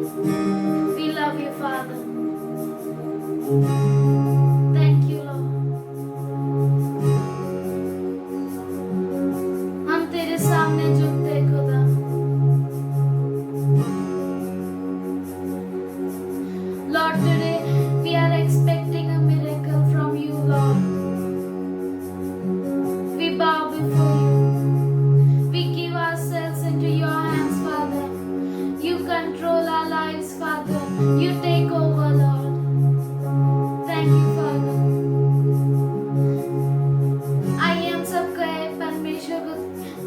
We love you, Father. Thank you, Lord. हम तेरे सामने झुकते खुदा. Lord, today we are expecting a miracle from you, Lord. We bow before you. We give ourselves into your hands, Father. You control our lives, Father. You take over, Lord. Thank you, Father. आइए हम सब कहे परमेश्वर को,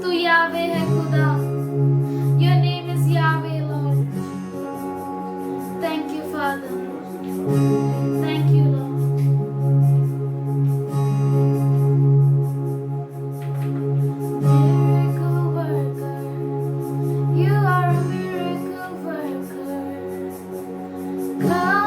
तू यावे है खुदा. Your name is Yahweh, Lord. Thank you, Father. Thank you, Lord. Miracle worker, you are a miracle worker. God.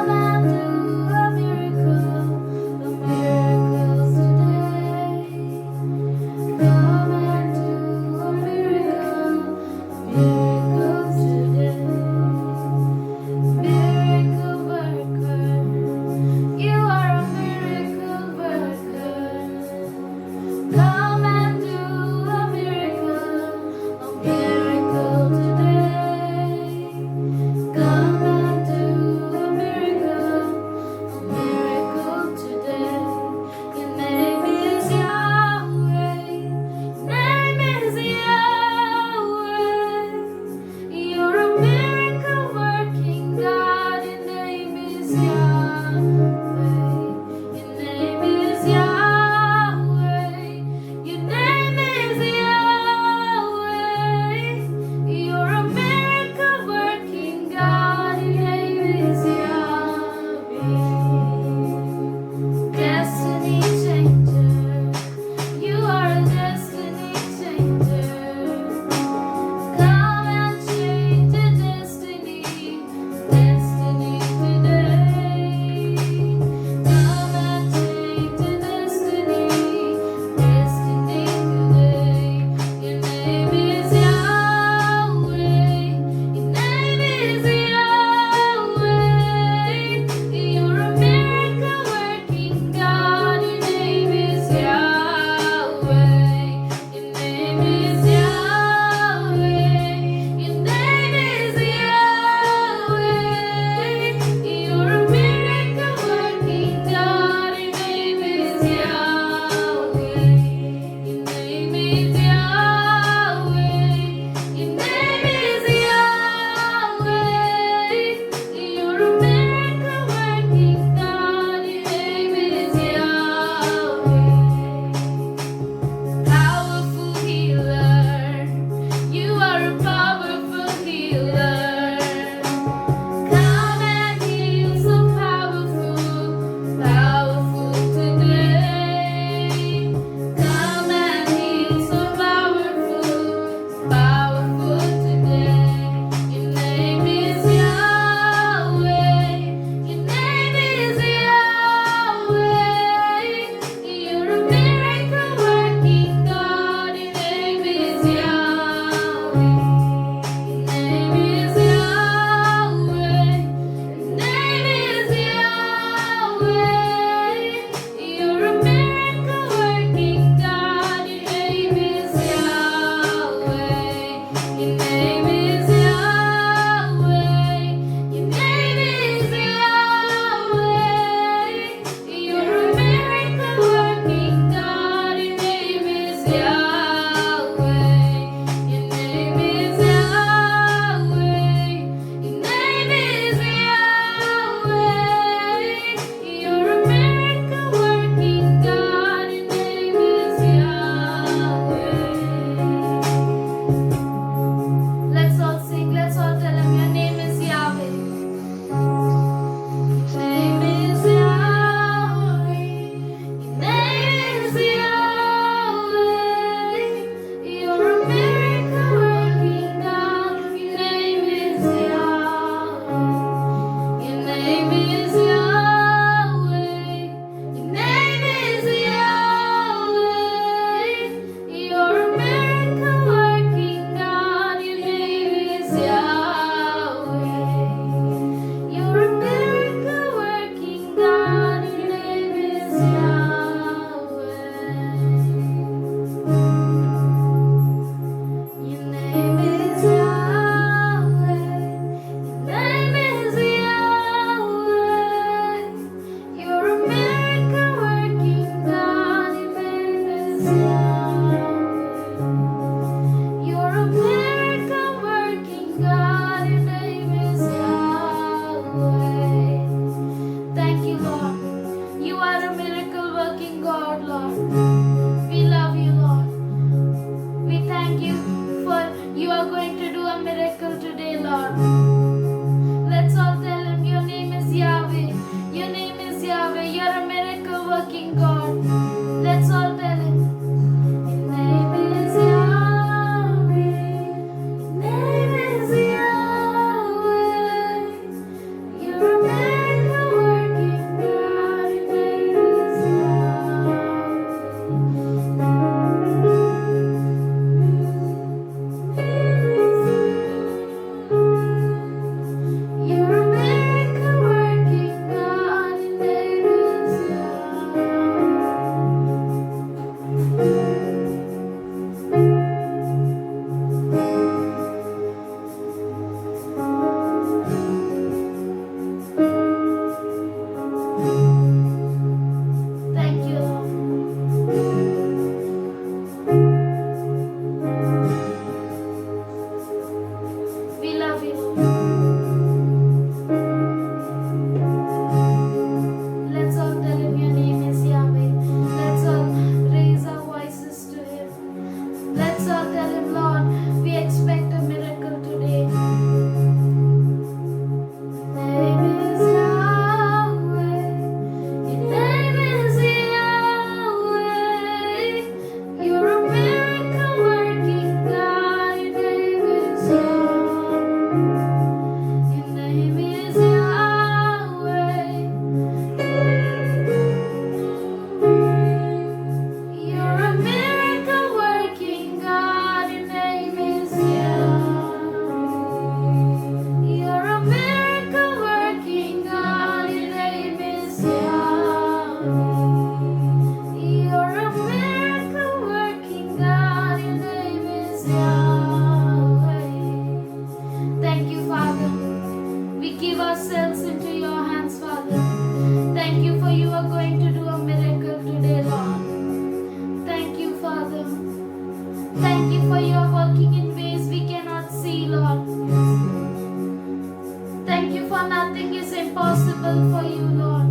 Thank you for nothing is impossible for you, Lord.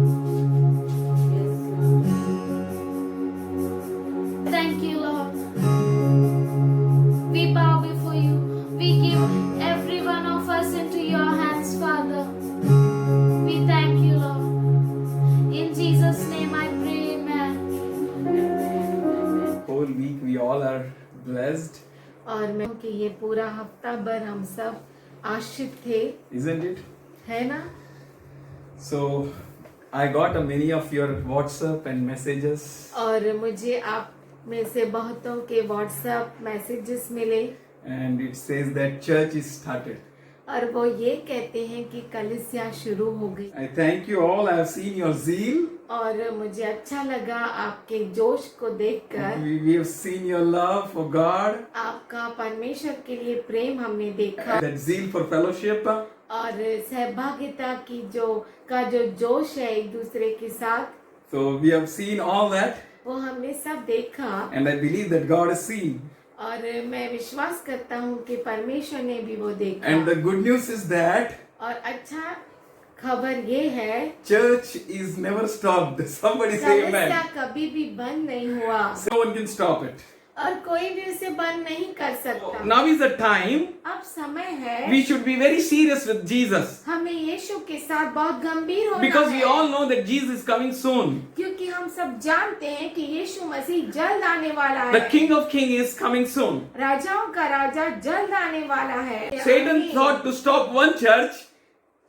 Thank you, Lord. We bow before you. We give every one of us into your hands, Father. We thank you, Lord. In Jesus' name I pray, amen. Whole week we all are blessed, और मैं कि ये पूरा हफ्ता भर हम सब आश्रित थे, isn't it? है ना? So I got many of your WhatsApp and messages, और मुझे आप में से बहुतों के व्हाट्सएप मैसेजेस मिले and it says that church is started. और वो ये कहते हैं कि कलीसिया शुरू हो गई। I thank you all. I have seen your zeal. और मुझे अच्छा लगा आपके जोश को देखकर, We have seen your love for God, आपका परमेश्वर के लिए प्रेम हमने देखा that zeal for fellowship. और सहभागिता की जो जोश है एक दूसरे के साथ, So we have seen all that, वो हमने सब देखा। and I believe that God has seen. और मैं विश्वास करता हूँ कि परमेश्वर ने भी वो देखा। And the good news is that और अच्छा खबर ये है, church is never stopped. Somebody say कलीसिया amen. कभी भी बंद नहीं हुआ No one can stop it. और कोई भी उसे बंद नहीं कर सकता। Now is the time अब समय है we should be very serious with Jesus. हमें यीशु के साथ बहुत गंभीर होना Because we है, all know that Jesus is coming soon. क्योंकि हम सब जानते हैं कि यीशु मसीह जल्द आने वाला The है। King of Kings is coming soon. राजाओं का राजा जल्द आने वाला है। Satan thought to stop one church,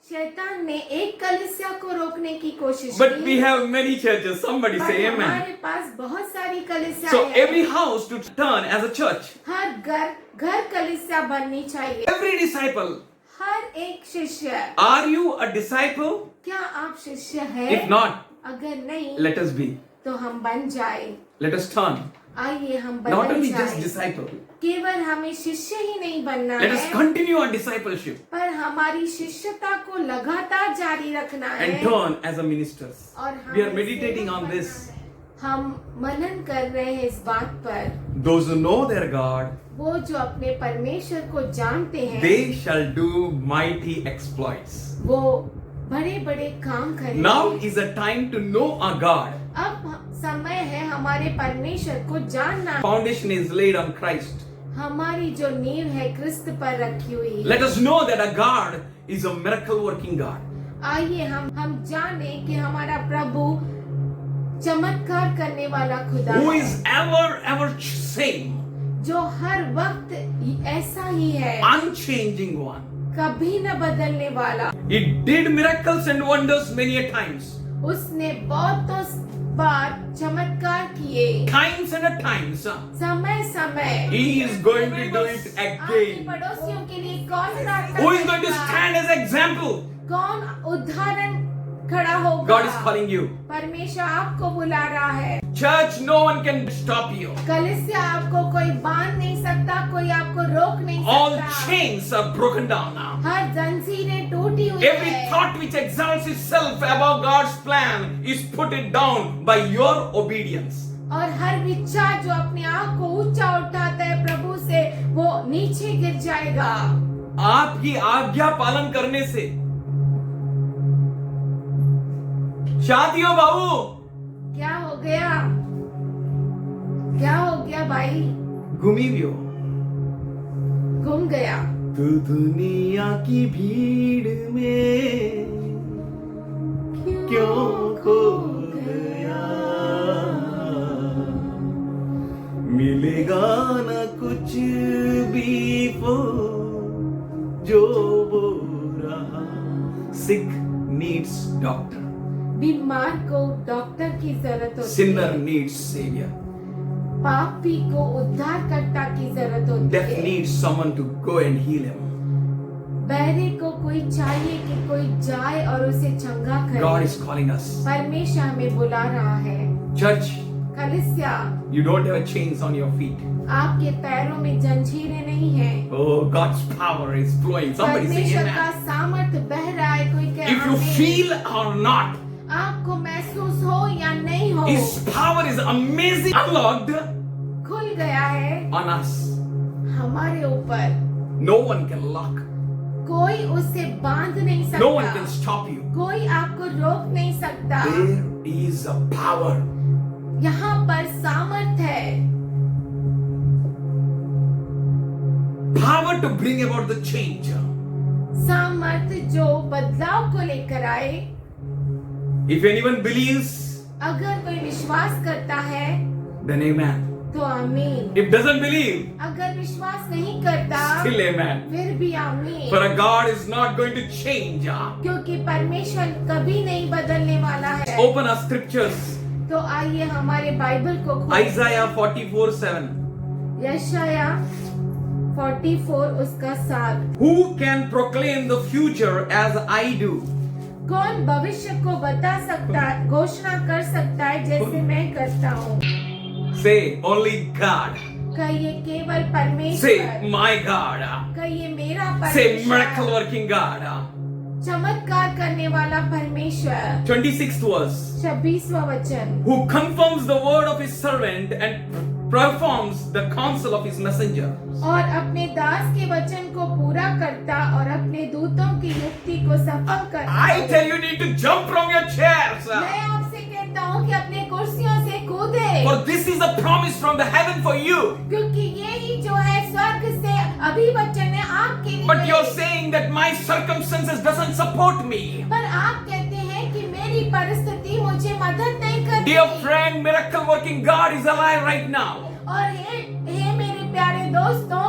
शैतान ने एक कलीसिया को रोकने की कोशिश but की, we have many churches. Somebody पर say amen. हमारे पास बहुत सारी कलीसिया So है। every house to turn as a church. हर घर कलीसिया बननी चाहिए। Every disciple. हर एक शिष्य, Are you a disciple? क्या आप शिष्य हैं? If not, अगर नहीं let us be. तो हम बन जाए। Let us turn. आइए हम Not बदल only just जाए। disciple. केवल हमें शिष्य ही नहीं बनना Let us है, continue our discipleship पर हमारी शिष्यता को लगातार जारी रखना and है। turn as a ministers. और We are हमें meditating सेवक on बनना this. है। हम मनन कर रहे हैं इस बात पर। Those who know their God, वो जो अपने परमेश्वर को जानते हैं, they shall do mighty exploits. वो बड़े बड़े काम करेंगे। Now is a time to know our God. अब समय है हमारे परमेश्वर को जानना। Foundation is laid on Christ. हमारी जो नींव है क्रिस्त पर रखी हुई है। Let us know that our God is a miracle working God. आइए हम जाने कि हमारा प्रभु चमत्कार करने वाला खुदा Who है, is ever same, जो हर वक्त ऐसा ही है, unchanging one. कभी न बदलने वाला। He did miracles and wonders many a times. उसने बहुतों बार चमत्कार किए, Times and a times. समय समय। He is going to do it आपके again. पड़ोसियों के लिए कौन प्रार्थना Who is going to करेगा? stand as example? कौन उदाहरण खड़ा होगा? God is calling you. परमेश्वर आपको बुला रहा है। Church, no one can stop you. कलीसिया आपको कोई बांध नहीं सकता, कोई आपको रोक नहीं All सकता। chains are broken down now. हर जंजीरें टूटी हुई Every है। thought which exalts itself above God's plan is put it down by your obedience. और हर विचार जो अपने आप को ऊंचा उठाता है प्रभु से, वो नीचे गिर जाएगा। आपकी आज्ञा पालन करने से। शादियों बाबू, क्या हो गया? क्या हो गया भाई? घूमी भी हो। गुम गया। तू दुनिया की भीड़ में क्यों खो गया? मिलेगा न कुछ भी वो जो वो रहा। Sick needs doctor. बीमार को डॉक्टर की जरूरत होती Sinner है। needs savior. पापी को उद्धारकर्ता की जरूरत होती Deaf है। needs someone to go and heal him. बहरे को कोई चाहिए कि कोई जाए और उसे चंगा करे। God is calling us. परमेश्वर हमें बुला रहा है। Church, कलीसिया, you don't have chains on your feet. आपके पैरों में जंजीरें नहीं हैं। Oh, God's power is flowing. Somebody say परमेश्वर का amen. सामर्थ्य बह रहा है। कोई कहे If you आमीन। feel or not, आपको महसूस हो या नहीं हो, His power is amazing, unlocked खुल गया है on us. हमारे ऊपर। No one can lock. कोई उससे बांध नहीं सकता, No one can stop you. कोई आपको रोक नहीं सकता। There is a power. यहाँ पर सामर्थ है, Power to bring about the change. सामर्थ जो बदलाव को लेकर आए। If anyone believes, अगर कोई विश्वास करता है then amen. तो आमीन, If doesn't believe, अगर विश्वास नहीं करता still amen. फिर भी आमीन, For a God is not going to change. क्योंकि परमेश्वर कभी नहीं बदलने वाला है। Open our scriptures. तो आइए हमारे बाइबल को खोलें। Isaiah 44:7. यशाया 44 उसका 7। Who can proclaim the future as I do? कौन भविष्य को बता सकता है, घोषणा कर सकता है जैसे मैं करता हूँ? Say only God. कहिए केवल Say परमेश्वर, my God. कहिए मेरा Say miracle परमेश्वर, working God. चमत्कार करने वाला परमेश्वर। 26th verse. 26वां वचन, Who confirms the word of his servant and performs the counsel of his messenger. और अपने दास के वचन को पूरा करता और अपने दूतों की युक्ति को सफल करता। I tell you, you need to jump from your chairs. मैं आपसे कहता हूँ कि अपने कुर्सियों से कूदे, For this is a promise from the heaven for you. क्योंकि ये ही जो है स्वर्ग से अभी वचन है आपके लिए। But you're saying that my circumstances doesn't support me. पर आप कहते हैं कि मेरी परिस्थिति मुझे मदद नहीं करती। Dear friend, miracle working God is alive right now. और हे मेरे प्यारे दोस्तों,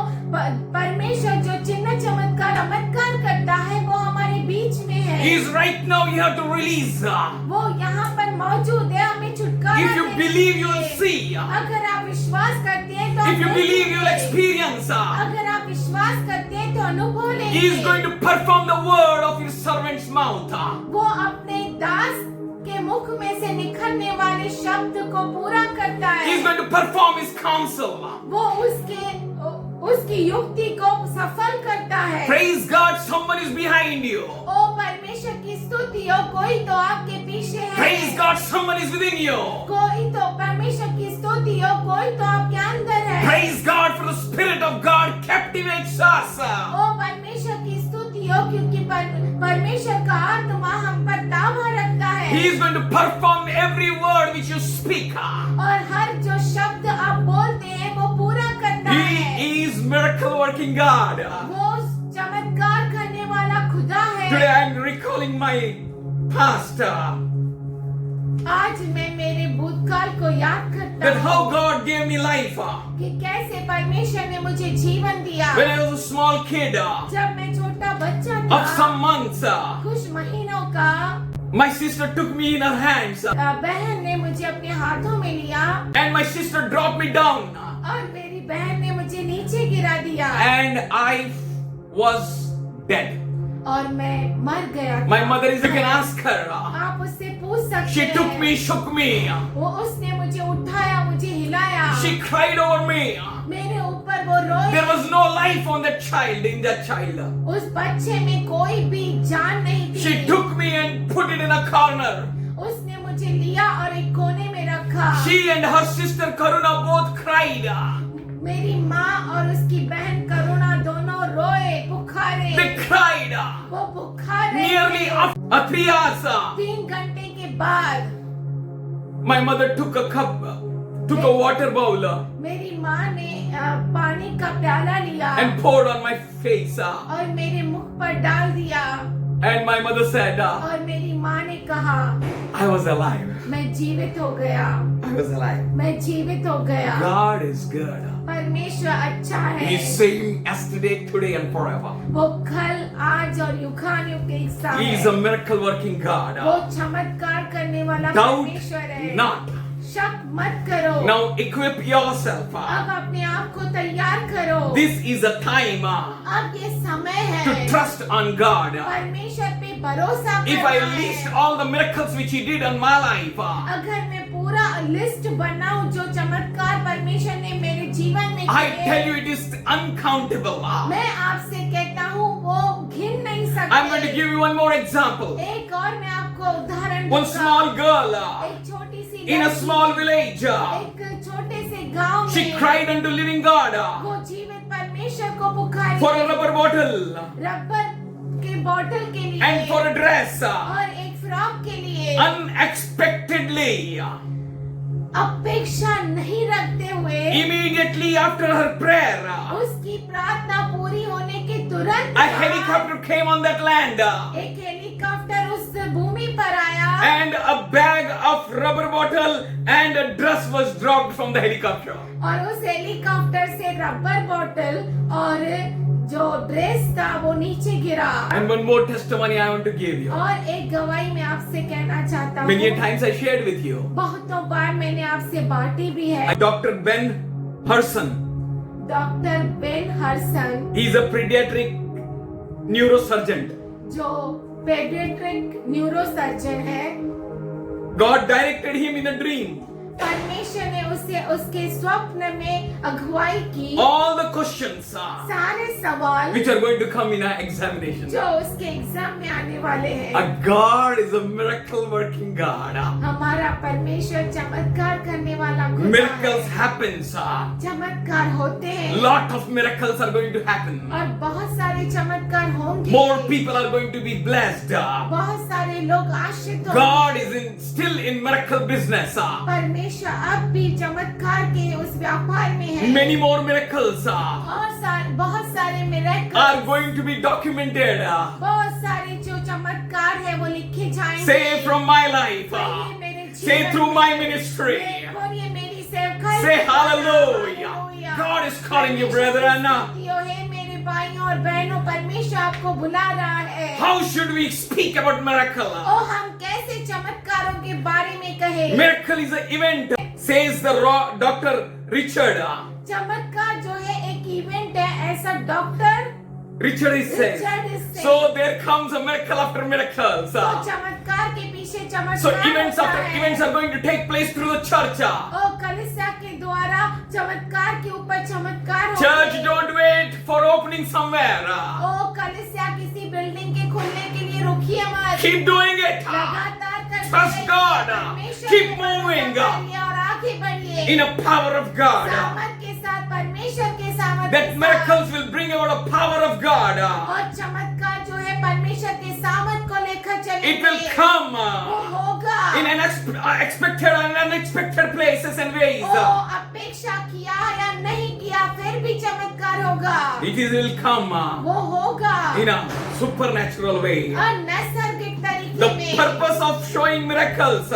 परमेश्वर जो चिन्ह चमत्कार करता है वो हमारे बीच में है। He is right now here to release. वो यहाँ पर मौजूद है हमें छुटकारा If you देने believe, के you will लिए। see. अगर आप विश्वास करते हैं तो If you आप believe, you will देखेंगे। experience. अगर आप विश्वास करते हैं तो अनुभव लेंगे। He is going to perform the word of his servant's mouth. वो अपने दास के मुख में से निकलने वाले शब्द को पूरा करता He is है। going to perform his counsel. वो उसकी युक्ति को सफल करता है। Praise God, someone is behind you. ओ परमेश्वर की स्तुति हो, कोई तो आपके पीछे है। Praise God, someone is within you. कोई तो परमेश्वर की स्तुति हो, कोई तो आपके अंदर है। Praise God, for the Spirit of God captivates us. ओ परमेश्वर की स्तुति हो, क्योंकि परमेश्वर का आत्मा हम पर ताबा रखता है। He is going to perform every word which you speak. और हर जो शब्द आप बोलते हैं वो पूरा करता है। He is miracle working God. वो चमत्कार करने वाला खुदा है। Today I am recalling my past. आज मैं मेरे भूतकाल को याद करता That how हूँ God gave me life. कि कैसे परमेश्वर ने मुझे जीवन दिया। When I was a small kid जब मैं छोटा बच्चा of था, some months, कुछ महीनों का, my sister took me in her hands बहन ने मुझे अपने हाथों में लिया and my sister dropped me down और मेरी बहन ने मुझे नीचे गिरा दिया and I was dead. और मैं मर गया था। My mother is, you can ask her. आप उससे पूछ सकते She हैं। took me, shook me. वो उसने मुझे उठाया, मुझे हिलाया, She cried over me. मेरे ऊपर वो रोई। There was no life on that child, in that child. उस बच्चे में कोई भी जान नहीं थी। She took me and put it in a corner. उसने मुझे लिया और एक कोने में रखा। She and her sister Karuna both cried. मेरी माँ और उसकी बहन करुणा दोनों रोए, पुकारे। They cried. वो पुकारे। Nearly after 3 hours, 3 घंटे के बाद my mother took a water bowl मेरी माँ ने पानी का प्याला लिया and poured on my face. और मेरे मुख पर डाल दिया And my mother said, और मेरी माँ ने कहा, I was alive. मैं जीवित हो गया, I was alive. मैं जीवित हो गया। God is good. परमेश्वर अच्छा है। He is same yesterday, today and forever. वो कल, आज और युगानुयुग एक सा He is है। a miracle working God. वो चमत्कार करने वाला Doubt परमेश्वर है। not. शक मत करो। Now equip yourself. अब अपने आप को तैयार करो। This is a time अब ये समय है to trust on God. परमेश्वर पे भरोसा If I करना list है। all the miracles which He did in my life, अगर मैं पूरा लिस्ट बनाऊं जो चमत्कार परमेश्वर ने मेरे जीवन में I किए, tell you it is uncountable. मैं आपसे कहता हूँ वो गिन नहीं सकते। I'm going to give you one more example. एक और मैं आपको उदाहरण One दूंगा। small girl एक छोटी सी in a लड़की, small village, एक छोटे से गांव she में cried unto living God वो जीवित परमेश्वर को पुकारी for a rubber bottle. Rubber bottle के लिए and for a dress. और एक फ्रॉक के लिए Unexpectedly, अपेक्षा नहीं रखते हुए immediately after her prayer, उसकी प्रार्थना पूरी होने के तुरंत a बाद helicopter came on that land, एक हेलीकॉप्टर उस भूमि पर आया and a bag of rubber bottle and a dress was dropped from the helicopter. और उस हेलीकॉप्टर से रबर बॉटल और जो ड्रेस था वो नीचे गिरा। And one more testimony I want to give you. और एक गवाही मैं आपसे कहना चाहता Many हूँ, times I shared with you. बहुतों बार मैंने आपसे बांटी भी है। Dr. Ben Herson, doctor Ben हर्सन he is a pediatric neurosurgeon. जो पेडियाट्रिक न्यूरोसर्जन है, God directed him in a dream. परमेश्वर ने उसे उसके स्वप्न में अगुवाई की। All the questions सारे सवाल which are going to come in our examination. जो उसके एग्जाम में आने वाले हैं, Our God is a miracle working God. हमारा परमेश्वर चमत्कार करने वाला खुदा है। Miracles happens. चमत्कार होते हैं Lot of miracles are going to happen. और बहुत सारे चमत्कार होंगे। More people are going to be blessed. बहुत सारे लोग आश्रित होंगे। God is still in miracle business. परमेश्वर अब भी चमत्कार के उस व्यापार में है। Many more miracles बहुत सारे miracle are going to be documented. बहुत सारे जो चमत्कार है वो लिखे जाएंगे। Say from my life. ये मेरे Say जीवन through में- my ministry. और ये मेरी सेवकाई Say में- hallelujah. Hallelujah. God is calling you, brethren. हे मेरे भाइयों और बहनों, परमेश्वर आपको बुला रहा है। How should we speak about miracle? ओ हम कैसे चमत्कारों के बारे में कहें? Miracle is an event, says the Dr. Richard. चमत्कार जो है एक इवेंट है, ऐसा doctor Richard is saying. Richard is saying. So there comes a miracle after miracles. तो चमत्कार के पीछे चमत्कार So events होता after है। events are going to take place through the church. ओ कलीसिया के द्वारा चमत्कार के ऊपर चमत्कार होते Church, हैं। don't wait for opening somewhere. ओ कलीसिया किसी बिल्डिंग के खुलने के लिए रुकिए मत। Keep doing it. लगातार करते Trust रहिए। God. परमेश्वर Keep पे भरोसा moving. करिए और आगे बढ़िए। In a power of God. सामर्थ के साथ, परमेश्वर के सामर्थ That के miracles will bring about a power of God. साथ। और चमत्कार जो है परमेश्वर के सामर्थ को लेकर चलेंगे। It will come वो होगा। in expected and unexpected places and ways. ओ अपेक्षा किया या नहीं किया फिर भी चमत्कार होगा। Will come वो होगा in a supernatural way. और नैसर्गिक तरीके The में। purpose of showing miracles.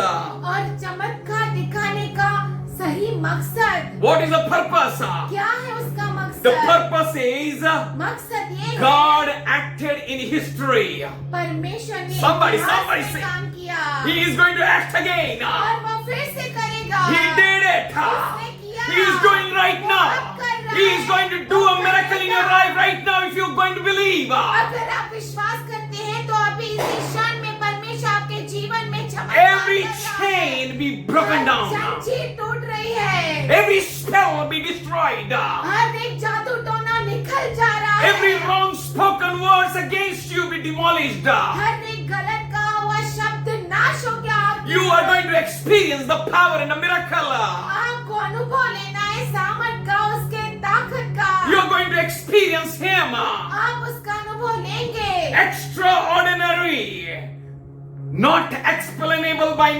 और चमत्कार दिखाने का सही मकसद What is the purpose? क्या है? उसका The मकसद purpose is मकसद ये है, God acted in history. परमेश्वर ने Somebody इतिहास में say- काम किया He is going to act again. और वो फिर से करेगा। He did it. उसने किया। He is doing right वो now. अब कर रहा He है। is going to do वो a miracle in your करेगा। life right now if you're going to believe. अगर आप विश्वास करते हैं तो अभी इस क्षण में परमेश्वर आपके जीवन में चमत्कार Every कर रहा है। chain be broken down. जंजीर टूट रही है। Every spell be destroyed. हर एक जादू टोना निकल जा रहा है। Every wrong spoken words against you be demolished. हर एक गलत कहा हुआ शब्द नाश हो गया। आपके You are ऊपर। going to experience the power and the miracle. आपको अनुभव लेना है सामर्थ का, उसके ताकत का। You are going to experience Him. आप उसका अनुभव लेंगे। Extraordinary. Not explainable by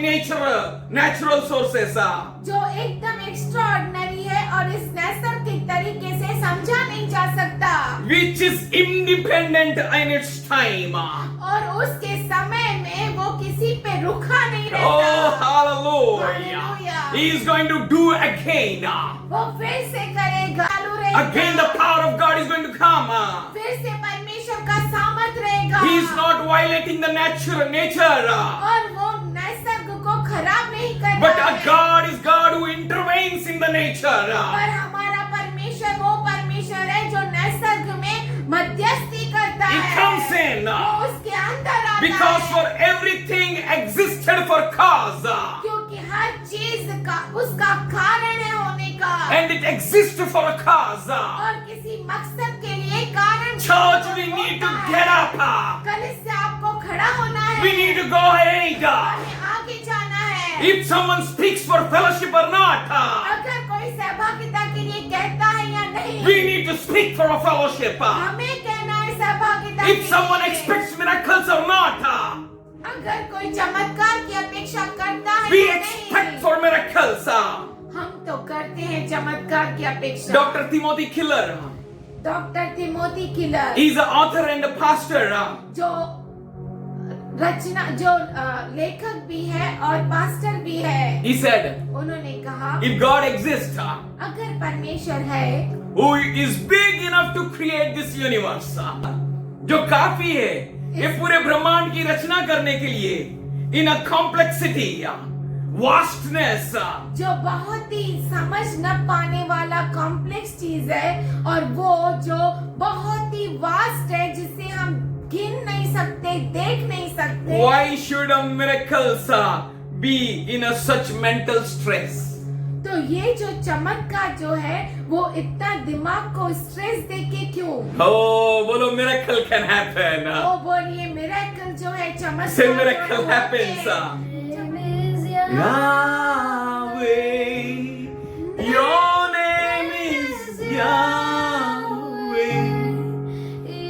natural sources. जो एकदम एक्स्ट्राऑर्डिनरी है और इस नैसर्गिक तरीके से समझा नहीं जा सकता Which is independent in its time. और उसके समय में वो किसी पे रुका नहीं Oh, रहता। hallelujah. Hallelujah. He is going to do again. वो फिर से करेगा, चालू रहेगा। Again the power of God is going to come. फिर से परमेश्वर का सामर्थ रहेगा। He is not violating the nature. और वो नैसर्ग को खराब नहीं करता But a है। God is God who intervenes in the nature. पर हमारा परमेश्वर वो परमेश्वर है जो नैसर्ग में मध्यस्थी करता He है। comes in. वो उसके अंदर आता Because है। for everything existed for cause. क्योंकि हर चीज का उसका कारण है होने का। And it exists for a cause. और किसी मकसद के लिए कारण Church, we need to get up. कलीसिया आपको खड़ा होना है। We need to go ahead. हमें आगे जाना है। If someone speaks for fellowship or not, अगर कोई सहभागिता के लिए कहता है या नहीं, we need to speak for a fellowship. हमें कहना है सहभागिता If someone कीजिए। expects miracles or not, अगर कोई चमत्कार की अपेक्षा करता है we या expect नहीं, for miracles. हम तो करते हैं चमत्कार की अपेक्षा। Dr. Timothy Keller, doctor Timothy killer he's an author and a pastor. जो लेखक भी है और पास्टर भी है, He said, उन्होंने कहा if God exists, अगर परमेश्वर है who is big enough to create this universe, जो काफी है ये पूरे ब्रह्मांड की रचना करने के लिए, in a complexity, vastness, जो बहुत ही समझ न पाने वाला कॉम्प्लेक्स चीज है, और वो जो बहुत ही वास्ट है जिसे हम गिन नहीं सकते, देख नहीं सकते। why should a miracles be in a such mental stress? तो ये जो चमत्कार जो है वो इतना दिमाग को स्ट्रेस देके क्यों? Oh, बोलो miracle can happen. ओ बोलिए मिरेकल जो है, चमत्कार Say जो miracle होते happens. हैं। Yahweh, your name is Yahweh.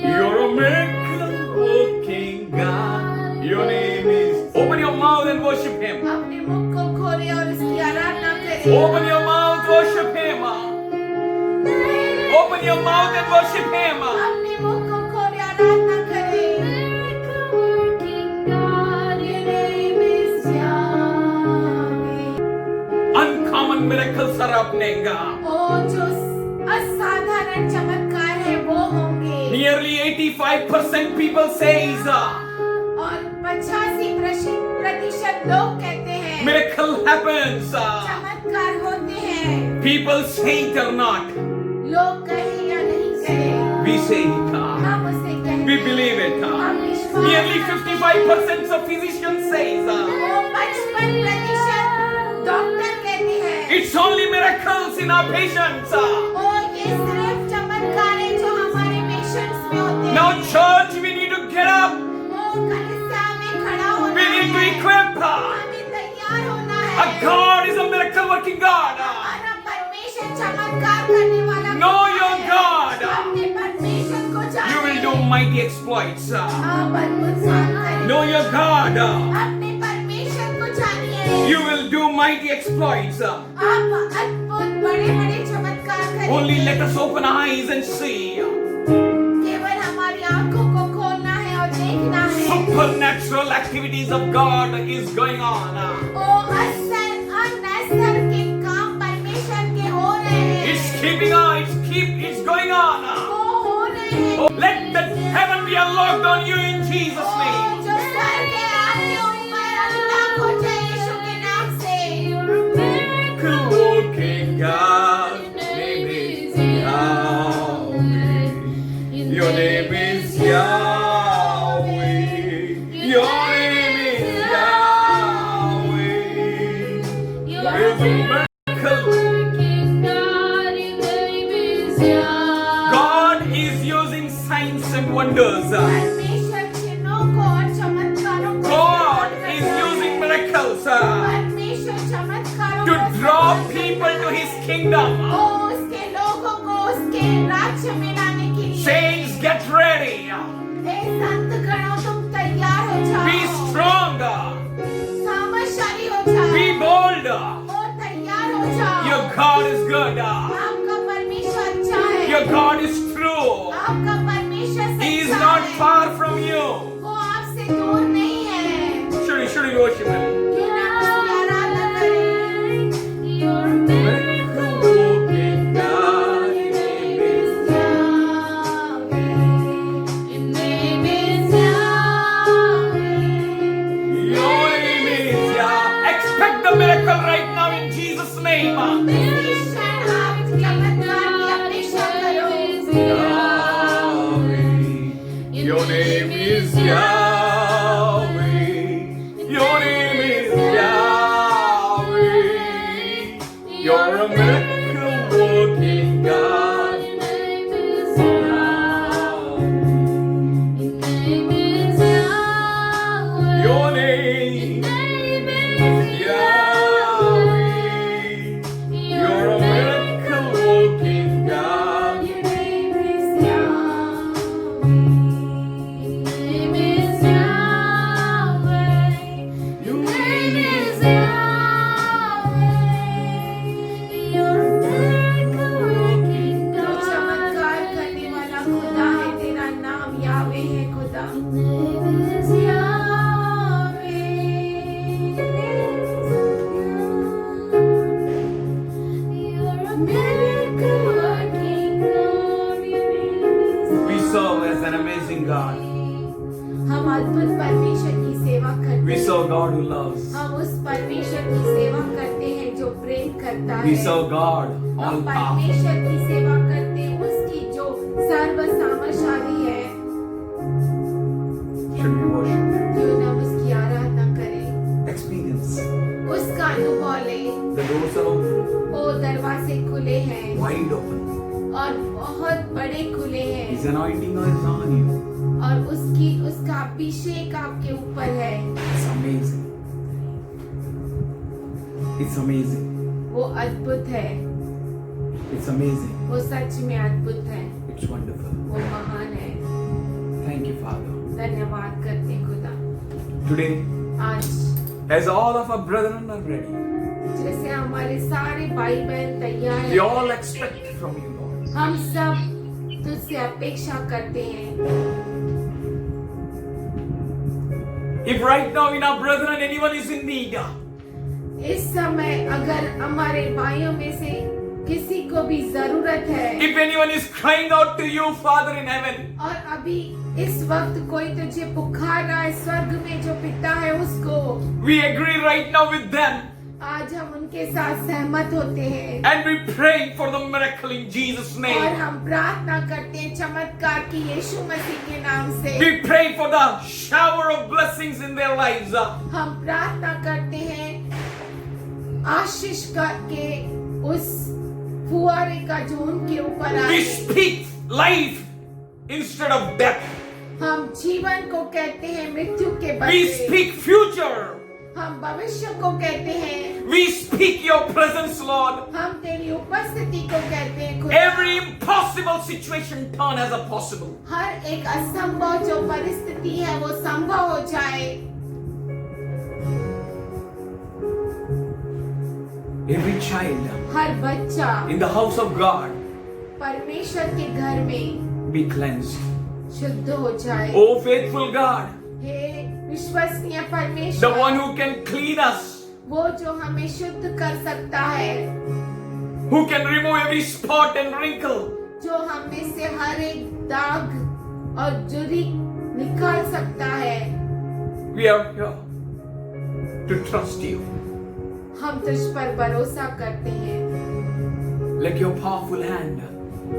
You're a miracle working God. Your name is. Open your mouth and worship Him. अपने मुख को खोले और उसकी आराधना करें। Open your mouth, worship Him. Open your mouth and worship Him. अपने मुख को खोले आराधना करें। Uncommon miracles are happening. ओ जो असाधारण चमत्कार है वो होंगे। Nearly 85% people says और 85% लोग कहते हैं miracle happens. चमत्कार होते हैं। People say it or not. लोग कहें या नहीं कहें, We say it. हम उसे कहते We हैं। believe it. हम विश्वास Nearly करते 55% of physicians says हैं। वो 55% डॉक्टर कहते हैं it's only miracles in our patients. ओ ये सिर्फ चमत्कार है जो हमारे पेशेंट्स में होते हैं। Now church, we need to get up. ओ कलीसिया में खड़ा होना We need to है, equip. हमें तैयार होना A है। God is a miracle working God. हमारा परमेश्वर चमत्कार करने वाला Know खुदा your है। God. अपने परमेश्वर को You will do जानिए। mighty exploits. आप अद्भुत काम करें। Know your God. अपने परमेश्वर को जानिए। You will do mighty exploits. आप अद्भुत बड़े-बड़े चमत्कार करेंगे। Only let us open our eyes and see. केवल हमारी आंखों को खोलना है और देखना है। Supernatural activities of God is going on. ओ अनैसर्गिक काम परमेश्वर के हो रहे हैं। It's keeping on. It's going on. वो हो रहे हैं। Oh, let the heaven be unlocked on you in Jesus' O name. जो स्वर्ग है आपके ऊपर अनलॉक हो जाए यीशु के नाम से। Miracle working God, name is Yahweh. Your name is Yahweh. Your name is Yahweh. You're the miracle. God is using signs and wonders. परमेश्वर चिन्हों को और चमत्कारों को God is using miracles परमेश्वर चमत्कारों to को draw people to His kingdom. ओ उसके लोगों को उसके राज्य में लाने के लिए। Saints, get ready. हे संत गणों तुम तैयार हो जाओ। Be strong. सामर्थशाली हो जाओ। Be bold. ओ तैयार हो जाओ। Your God is good. आपका परमेश्वर अच्छा है। Your God is true. आपका परमेश्वर He is सच्चा not है। far from you. वो आपसे दूर नहीं है। Should we worship Him? क्यों ना उसकी आराधना करें? Miracle working God, Your Your name name is is Yahweh. Your name is Yahweh. Your name is Yah. Expect the miracle right now in Jesus' name. इस क्षण आप चमत्कार की अपेक्षा करो। Yahweh. Your name is Yahweh. Your name is Yahweh. You're a miracle working God. Your name is Yahweh. You're a miracle working God. Your name is Yahweh. You're a miracle working जो God. चमत्कार करने वाला खुदा है, तेरा नाम यावे है खुदा। Your name is You're a miracle working God. Your name is We serve as an amazing God. हम अद्भुत परमेश्वर की सेवा करते We हैं। serve God who loves. हम उस परमेश्वर की सेवा करते हैं जो प्रेम करता We है। serve God हम all powerful. परमेश्वर की सेवा करते हैं उसकी जो सर्व सामर्थशाली है। Should we worship? क्यों न उसकी आराधना करें, Experience. उसका अनुभव लें। The doors are open, वो दरवाजे खुले हैं wide open. और बहुत बड़े खुले हैं His anointing is on you. और उसका अभिषेक आपके ऊपर है। It's amazing. It's amazing. वो अद्भुत है, It's amazing. वो सच में अद्भुत है, It's wonderful. वो महान है। Thank you, Father. धन्यवाद करते हैं खुदा। Today, आज as all of our brethren are ready, जैसे हमारे सारे भाई बहन तैयार we हैं, all expect from you, Lord. हम सब तुझसे अपेक्षा करते हैं। If right now in our brethren anyone is in need, इस समय अगर हमारे भाइयों में से किसी को भी जरूरत है if anyone is crying out to you, Father in heaven, और अभी इस वक्त कोई तुझे पुकार रहा है स्वर्ग में जो पिता है उसको, we agree right now with them आज हम उनके साथ सहमत होते हैं and we pray for the miracle in Jesus' और name. हम प्रार्थना करते हैं चमत्कार की यीशु मसीह के नाम से। We pray for the shower of blessings in their lives. हम प्रार्थना करते हैं आशीष के उस फुहारे का जो उनके ऊपर We आए। speak life instead of death. हम जीवन को कहते हैं मृत्यु के We बदले, speak future. हम भविष्य को कहते हैं, We speak your presence, Lord. हम तेरी उपस्थिति को कहते हैं खुदा। Every impossible situation turn as a possible. हर एक असंभव जो परिस्थिति है वो संभव हो जाए। Every child हर बच्चा in the house of God परमेश्वर के घर में be cleansed. शुद्ध हो जाए। Oh faithful God, हे विश्वसनीय the परमेश्वर, one who can clean us, वो जो हमें शुद्ध कर सकता है, who can remove every spot and wrinkle. जो हमें से हर एक दाग और जुरी निकाल सकता है। We are here to trust you. हम तुझ पर भरोसा करते हैं। Let your powerful hand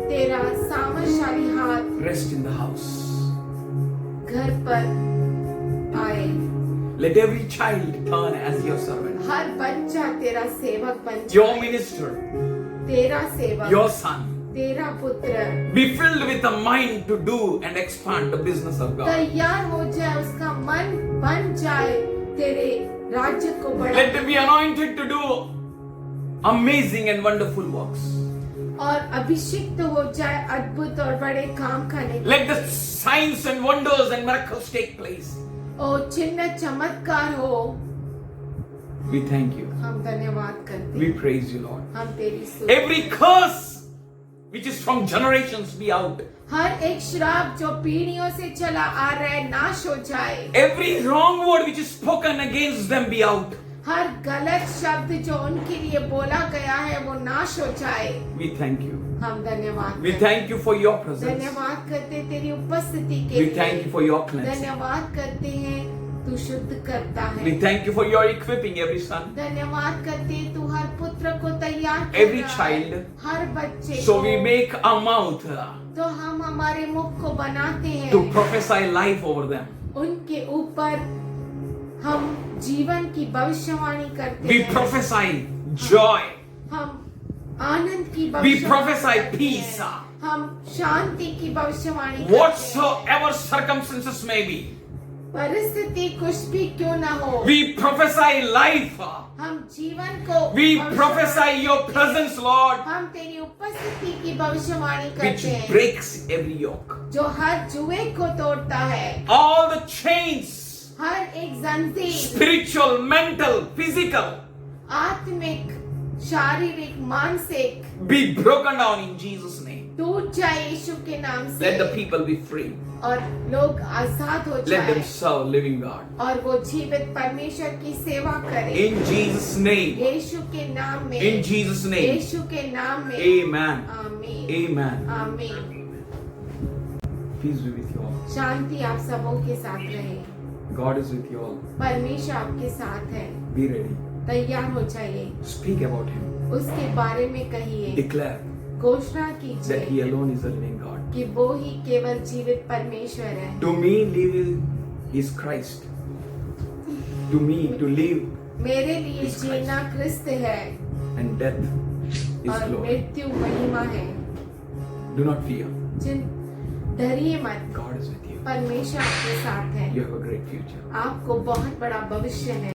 तेरा सामर्थशाली हाथ rest in the house. घर पर आए। Let every child turn as your servant. हर बच्चा तेरा सेवक बन Your जाए। minister, तेरा सेवक, your son, तेरा पुत्र be filled with a mind to do and expand the business of God. तैयार हो जाए, उसका मन बन जाए तेरे राज्य को Let बढ़ाने them be anointed to do amazing and wonderful works. और अभिषिक्त हो जाए अद्भुत और बड़े काम करने के। Let the signs and wonders and miracles take place. और चिन्ह चमत्कार हो। We thank you. हम धन्यवाद करते We हैं। praise you, Lord. हम तेरी स्तुति। Every curse which is from generations be out. हर एक श्राप जो पीढ़ियों से चला आ रहा है नाश हो जाए। Every wrong word which is spoken against them be out. हर गलत शब्द जो उनके लिए बोला गया है वो नाश हो जाए। We thank you. हम धन्यवाद We करते thank you for your presence. धन्यवाद करते हैं तेरी उपस्थिति के We लिए। thank you for your cleansing. धन्यवाद करते हैं तू शुद्ध करता है। We thank you for your equipping every son. धन्यवाद करते हैं तू हर पुत्र को तैयार कर Every रहा है, child. हर बच्चे So को। we make our mouth तो हम हमारे मुख को बनाते हैं to prophesy life over them. उनके ऊपर हम जीवन की भविष्यवाणी करते We हैं। prophesy joy. हम आनंद की We भविष्यवाणी prophesy करते peace. हैं। हम शांति की भविष्यवाणी करते हैं। Whatsoever circumstances may be, परिस्थिति कुछ भी क्यों ना हो, we prophesy life. हम जीवन को We भविष्यवाणी- prophesy your presence, Lord, हम तेरी उपस्थिति की भविष्यवाणी which करते हैं breaks every yoke. जो हर जुए को तोड़ता है। All the chains हर एक जंजीर, spiritual, mental, physical, आत्मिक, शारीरिक, मानसिक be broken down in Jesus' name. टूट जाए यीशु के नाम से। Let the people be free. और लोग आजाद हो Let जाए them serve living God. और वो जीवित परमेश्वर की सेवा करें In Jesus' name. यीशु के नाम में। In Jesus' name. यीशु के नाम में। Amen. आमीन। Amen. आमीन। Peace be with you all. शांति आप सबों के साथ रहे। God is with you all. परमेश्वर आपके साथ है। Be ready. तैयार हो जाइए। Speak about Him. उसके बारे में कहिए। Declare घोषणा that He कीजिए alone is the living God. कि वो ही केवल जीवित परमेश्वर है। To me, living is Christ. To me, to live मेरे लिए is Christ. जीना क्रिस्त है and death is और glory. मृत्यु महिमा है। Do not fear. डरिए मत, God is with you. परमेश्वर आपके साथ है। You have a great future. आपको बहुत बड़ा भविष्य है।